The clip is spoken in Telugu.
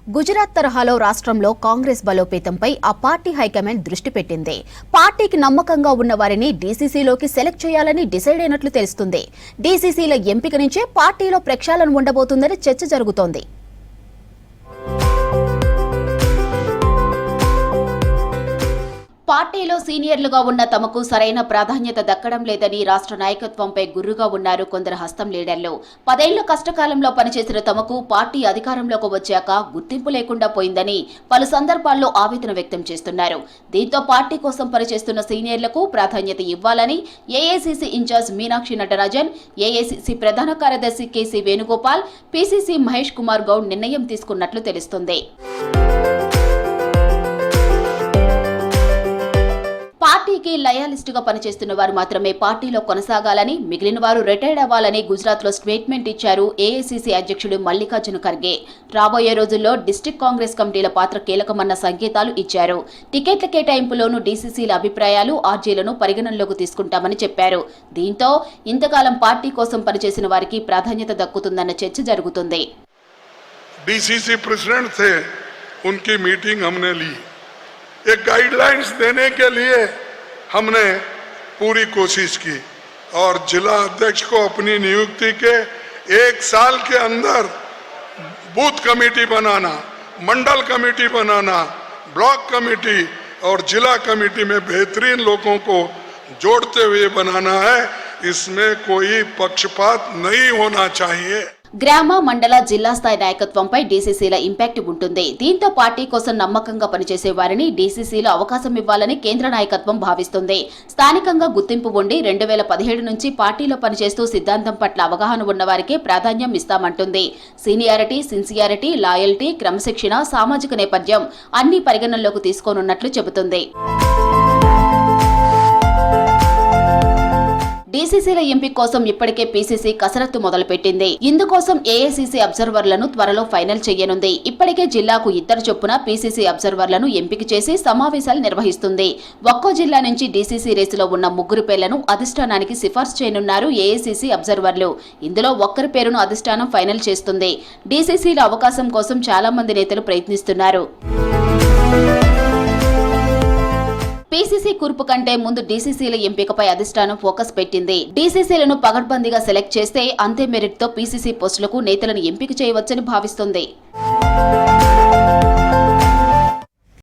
గుజరాత్ తరహాలో రాష్ట్రంలో కాంగ్రెస్ బలోపేతంపై ఆ పార్టీ హైకమాండ్ దృష్టి పెట్టింది. పార్టీకి నమ్మకంగా ఉన్న వారిని డీసీసీలోకి సెలెక్ట్ చేయాలని డిసైడ్ అయినట్లు తెలుస్తుంది. డీసీసీల ఎంపిక నుంచే పార్టీలో ప్రక్షాళన ఉండబోతుందని చర్చ జరుగుతోంది. పార్టీలో సీనియర్లుగా ఉన్న తమకు సరైన ప్రాధాన్యత దక్కడం లేదని రాష్ట్ర నాయకత్వంపై గుర్రుగా ఉన్నారు కొందరు హస్తం లీడర్లు. 10 ఏళ్ల కష్టకాలంలో పనిచేసిన తమకు పార్టీ అధికారంలోకి వచ్చాక గుర్తింపు లేకుండా పోయిందని పలు సందర్భాల్లో ఆవేదన వ్యక్తం చేస్తున్నారు. దీంతో పార్టీ కోసం పనిచేస్తున్న సీనియర్లకు ప్రాధాన్యత ఇవ్వాలని AICC in charge Meenakshi Natarajan, AICC ప్రధాన కార్యదర్శి కేసీ వేణుగోపాల్, పీసీసీ మహేష్ కుమార్ గౌడ్ నిర్ణయం తీసుకున్నట్లు తెలుస్తుంది. పార్టీకి లయాలిస్టుగా పనిచేస్తున్న వారు మాత్రమే పార్టీలో కొనసాగాలని, మిగిలిన వారు రిటైర్డ్ అవ్వాలని గుజరాత్ లో స్టేట్మెంట్ ఇచ్చారు ఏఐసీసీ అధ్యక్షుడు మల్లికార్జున ఖర్గే. రాబోయే రోజుల్లో డిస్ట్రిక్ట్ కాంగ్రెస్ కమిటీల పాత్ర కీలకమన్న సంకేతాలు ఇచ్చారు. టికెట్ల కేటాయింపులోనూ డీసీసీల అభిప్రాయాలు, ఆర్జీలను పరిగణనలోకి తీసుకుంటామని చెప్పారు. దీంతో ఇంతకాలం పార్టీ కోసం పనిచేసిన వారికి ప్రాధాన్యత దక్కుతుందన్న చర్చ జరుగుతుంది. डीसीसी प्रेसिडेंट थे, उनकी मीटिंग हमने ली. एक गाइडलाइंस देने के लिए हमने पूरी कोशिश की और जिला अध्यक्ष को अपनी नियुक्ति के 1 साल के अंदर बूथ कमेटी बनाना, मंडल कमेटी बनाना, ब्लॉक कमेटी और जिला कमेटी में बेहतरीन लोगों को जोड़ते हुए बनाना है. इसमें कोई पक्षपात नहीं होना चाहिए. గ్రామ, మండల, జిల్లా స్థాయి నాయకత్వంపై డీసీసీల ఇంపాక్ట్ ఉంటుంది. దీంతో పార్టీ కోసం నమ్మకంగా పనిచేసే వారిని డీసీసీలో అవకాశం ఇవ్వాలని కేంద్ర నాయకత్వం భావిస్తుంది. స్థానికంగా గుర్తింపు ఉండి 2017 నుంచి పార్టీలో పనిచేస్తూ సిద్ధాంతం పట్ల అవగాహన ఉన్న వారికే ప్రాధాన్యం ఇస్తామంటుంది. సీనియారిటీ, సిన్సియారిటీ, లాయల్టీ, క్రమశిక్షణ, సామాజిక నేపథ్యం అన్ని పరిగణనలోకి తీసుకోనున్నట్లు చెబుతుంది. డీసీసీల ఎంపిక కోసం ఇప్పటికే పీసీసీ కసరత్తు మొదలుపెట్టింది. ఇందుకోసం ఏఐసీసీ అబ్జర్వర్లను త్వరలో ఫైనల్ చేయనుంది. ఇప్పటికే జిల్లాకు 2 చొప్పున పీసీసీ అబ్జర్వర్లను ఎంపిక చేసి సమావేశాలు నిర్వహిస్తుంది. ఒక్కో జిల్లా నుంచి డీసీసీ రేసులో ఉన్న 3 పేర్లను అధిష్టానానికి సిఫార్సు చేయనున్నారు ఏఐసీసీ అబ్జర్వర్లు. ఇందులో ఒక్కరి పేరును అధిష్టానం ఫైనల్ చేస్తుంది. డీసీసీల అవకాశం కోసం చాలా మంది నేతలు ప్రయత్నిస్తున్నారు. పీసీసీ కూర్పు కంటే ముందు డీసీసీల ఎంపికపై అధిష్టానం ఫోకస్ పెట్టింది. డీసీసీలను పగడ్బందీగా సెలెక్ట్ చేస్తే అంతే మెరిట్ తో పీసీసీ పోస్టులకు నేతలను ఎంపిక చేయవచ్చని భావిస్తుంది.